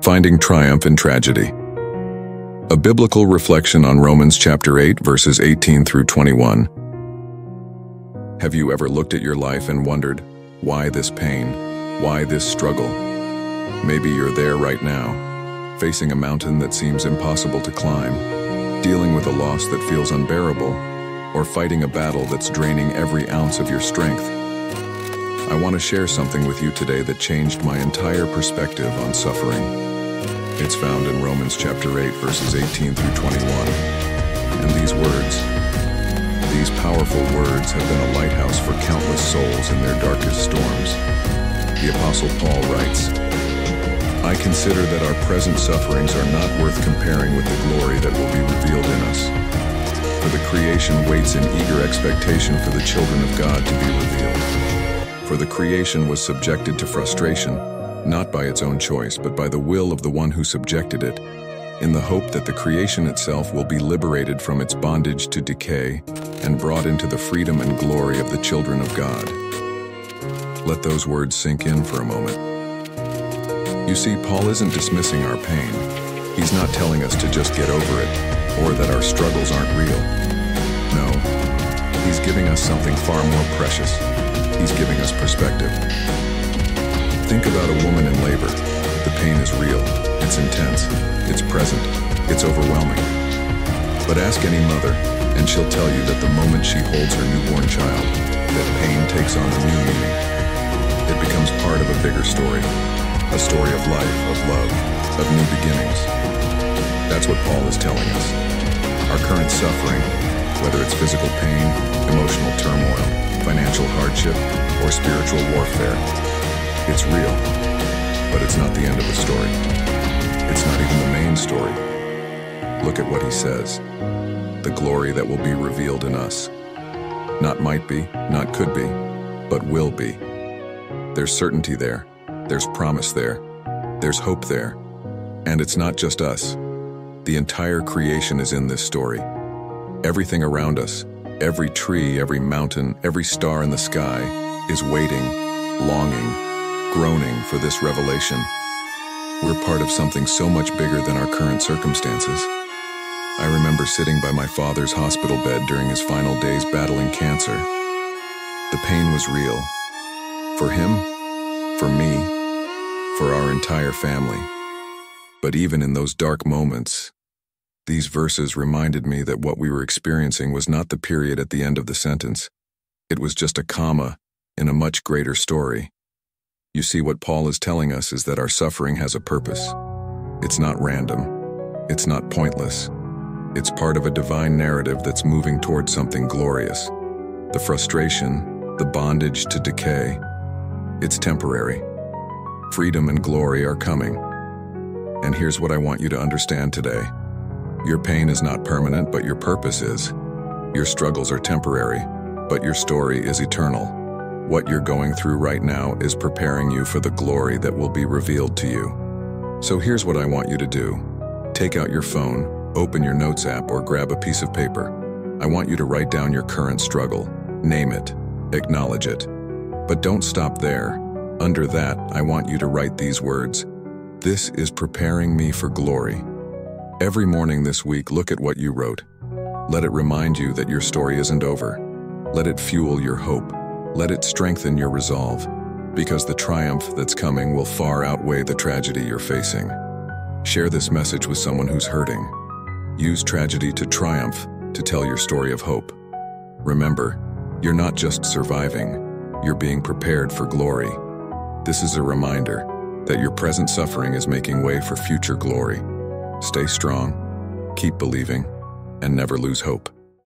Finding Triumph in Tragedy. A biblical reflection on Romans chapter 8, verses 18 through 21. Have you ever looked at your life and wondered, why this pain? Why this struggle? Maybe you're there right now, facing a mountain that seems impossible to climb, dealing with a loss that feels unbearable, or fighting a battle that's draining every ounce of your strength. I want to share something with you today that changed my entire perspective on suffering. It's found in Romans chapter 8, verses 18 through 21. And these powerful words have been a lighthouse for countless souls in their darkest storms. The Apostle Paul writes, "I consider that our present sufferings are not worth comparing with the glory that will be revealed in us. For the creation waits in eager expectation for the children of God to be revealed. For the creation was subjected to frustration, not by its own choice, but by the will of the one who subjected it, in the hope that the creation itself will be liberated from its bondage to decay and brought into the freedom and glory of the children of God." Let those words sink in for a moment. You see, Paul isn't dismissing our pain. He's not telling us to just get over it, or that our struggles aren't real. No, he's giving us something far more precious. He's giving us perspective. Think about a woman in labor. The pain is real, it's intense, it's present, it's overwhelming. But ask any mother, and she'll tell you that the moment she holds her newborn child, that pain takes on a new meaning. It becomes part of a bigger story, a story of life, of love, of new beginnings. That's what Paul is telling us. Our current suffering, whether it's physical pain, emotional turmoil, financial hardship, or spiritual warfare, it's real, but it's not the end of the story. It's not even the main story. Look at what he says. The glory that will be revealed in us. Not might be, not could be, but will be. There's certainty there. There's promise there. There's hope there. And it's not just us. The entire creation is in this story. Everything around us, every tree, every mountain, every star in the sky is waiting, longing, groaning for this revelation. We're part of something so much bigger than our current circumstances. I remember sitting by my father's hospital bed during his final days battling cancer. The pain was real. For him, for me, for our entire family. But even in those dark moments, these verses reminded me that what we were experiencing was not the period at the end of the sentence. It was just a comma in a much greater story. You see, what Paul is telling us is that our suffering has a purpose. It's not random. It's not pointless. It's part of a divine narrative that's moving towards something glorious. The frustration, the bondage to decay, it's temporary. Freedom and glory are coming. And here's what I want you to understand today. Your pain is not permanent, but your purpose is. Your struggles are temporary, but your story is eternal. What you're going through right now is preparing you for the glory that will be revealed to you. So here's what I want you to do. Take out your phone, open your notes app, or grab a piece of paper. I want you to write down your current struggle. Name it. Acknowledge it. But don't stop there. Under that, I want you to write these words. This is preparing me for glory. Every morning this week, look at what you wrote. Let it remind you that your story isn't over. Let it fuel your hope. Let it strengthen your resolve, because the triumph that's coming will far outweigh the tragedy you're facing. Share this message with someone who's hurting. Use tragedy to triumph, to tell your story of hope. Remember, you're not just surviving, you're being prepared for glory. This is a reminder that your present suffering is making way for future glory. Stay strong, keep believing, and never lose hope.